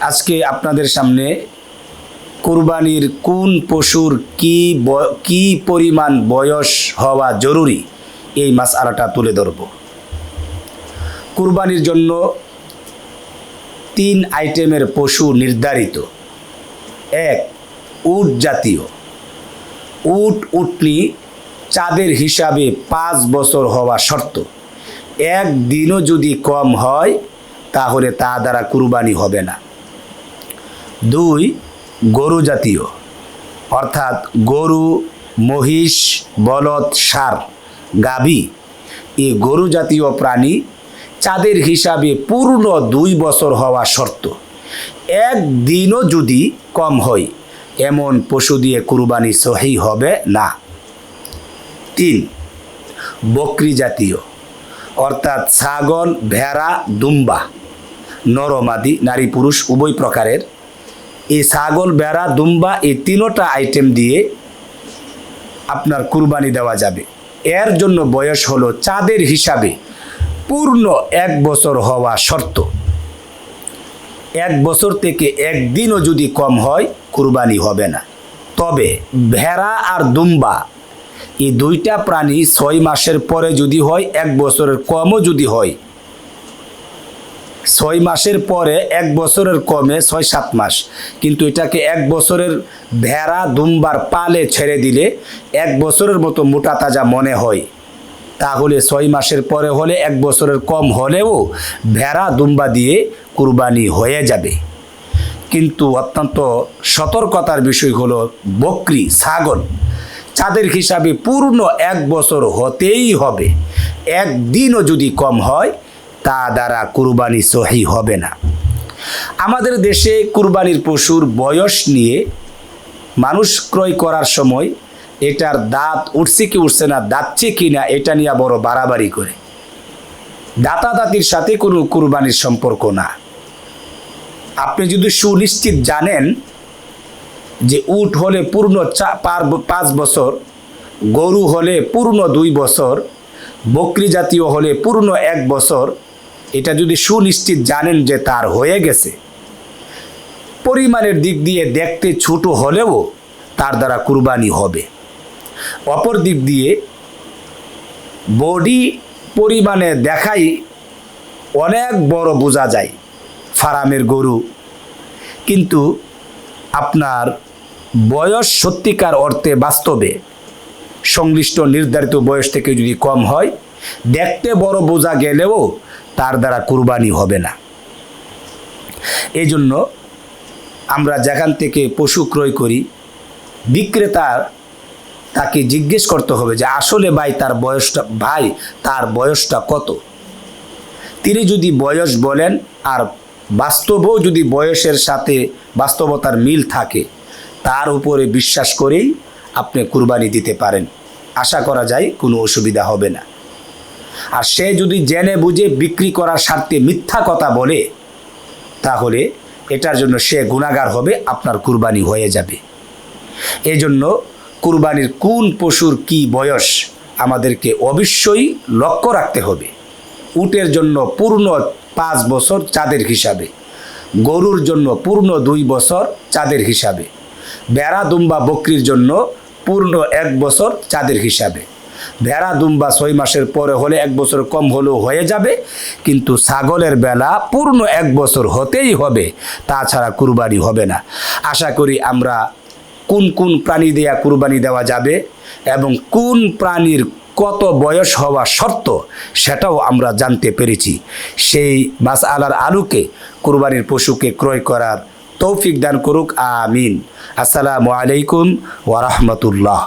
আজকে আপনাদের সামনে কুরবানির কোন পশুর কি পরিমাণ বয়স হওয়া জরুরি এই মাসআলাটা তুলে ধরব। কুরবানির জন্য 3 আইটেমের পশু নির্ধারিত। 1, উট জাতীয়। উটনি চাঁদের হিসাবে 5 বছর হওয়া শর্ত। একদিনও যদি কম হয় তাহলে তা দ্বারা কুরবানি হবে না। 2, গরু জাতীয়, অর্থাৎ গরু, মহিষ, বলদ, ষাঁড়, গাভী। এই গরু জাতীয় প্রাণী চাঁদের হিসাবে পূর্ণ 2 বছর হওয়া শর্ত। একদিনও যদি কম হয় এমন পশু দিয়ে কুরবানি সহি হবে না। 3, বকরি জাতীয়, অর্থাৎ ছাগল, ভেড়া, দুম্বা, নরমাদি, নারী পুরুষ উভয় প্রকারের। এই ছাগল, ভেড়া, দুম্বা এই 3টা আইটেম দিয়ে আপনার কুরবানি দেওয়া যাবে। এর জন্য বয়স হলো চাঁদের হিসাবে পূর্ণ 1 বছর হওয়া শর্ত। 1 বছর থেকে একদিনও যদি কম হয় কুরবানি হবে না। তবে ভেড়া আর দুম্বা এই 2টা প্রাণী 6 মাসের পরে যদি হয়, 1 বছরের কমও যদি হয়, 6 মাসের পরে 1 বছরের কমে 6-7 মাস, কিন্তু এটাকে 1 বছরের ভেড়া দুম্বার পালে ছেড়ে দিলে 1 বছরের মতো মোটা তাজা মনে হয়। তাহলে 6 মাসের পরে হলে 1 বছরের কম হলেও ভেড়া দুম্বা দিয়ে কুরবানি হয়ে যাবে। কিন্তু অত্যন্ত সতর্কতার বিষয় হলো বকরি, ছাগল চাঁদের হিসাবে পূর্ণ 1 বছর হতেই হবে। একদিনও যদি কম হয় তা দ্বারা কুরবানি সহি হবে না। আমাদের দেশে কুরবানির পশুর বয়স নিয়ে মানুষ ক্রয় করার সময় এটার দাঁত উঠছে কি উঠছে না, দাঁতছে কি না, এটা নিয়ে বড় বাড়াবাড়ি করে। দাঁতাদাতির সাথে কোনো কুরবানির সম্পর্ক না। আপনি যদি সুনিশ্চিত জানেন যে উট হলে পূর্ণ 5 বছর, গরু হলে পূর্ণ 2 বছর, বকরি জাতীয় হলে পূর্ণ 1 বছর, এটা যদি সুনিশ্চিত জানেন যে তার হয়ে গেছে, পরিমাণের দিক দিয়ে দেখতে ছোট হলেও তার দ্বারা কুরবানি হবে। অপর দিক দিয়ে বডি পরিমাণে দেখাই অনেক বড় বোঝা যায় ফার্মের গরু, কিন্তু আপনার বয়স সত্যিকার অর্থে বাস্তবে সংশ্লিষ্ট নির্ধারিত বয়স থেকে যদি কম হয়, দেখতে বড় বোঝা গেলেও তার দ্বারা কুরবানি হবে না। এই জন্য আমরা যেখান থেকে পশু ক্রয় করি, বিক্রেতার তাকে জিজ্ঞেস করতে হবে যে আসলে তার বয়সটা কত। তিনি যদি বয়স বলেন আর বাস্তবেও যদি বয়সের সাথে বাস্তবতার মিল থাকে, তার উপরে বিশ্বাস করেই আপনি কুরবানি দিতে পারেন। আশা করা যায় কোনো অসুবিধা হবে না। আর সে যদি জেনে বুঝে বিক্রি করার স্বার্থে মিথ্যা কথা বলে, তাহলে এটার জন্য সে গুনাহগার হবে, আপনার কুরবানি হয়ে যাবে। এই জন্য কুরবানির কোন পশুর কি বয়স আমাদেরকে অবশ্যই লক্ষ্য রাখতে হবে। উটের জন্য পূর্ণ 5 বছর চাঁদের হিসাবে, গরুর জন্য পূর্ণ 2 বছর চাঁদের হিসাবে, ভেড়া দুম্বা বকরির জন্য পূর্ণ 1 বছর চাঁদের হিসাবে। ভেড়া দুম্বা 6 মাসের পরে হলে 1 বছর কম হলেও হয়ে যাবে, কিন্তু ছাগলের বেলা পূর্ণ 1 বছর হতেই হবে, তাছাড়া কুরবানি হবে না। আশা করি আমরা কোন প্রাণী দেয়া কুরবানি দেওয়া যাবে এবং কোন প্রাণীর কত বয়স হওয়া শর্ত সেটাও আমরা জানতে পেরেছি। সেই মাসআলার আলোকে কুরবানির পশুকে ক্রয় করার তৌফিক দান করুক, আমিন। আসসালামু আলাইকুম ওয়া রাহমাতুল্লাহ।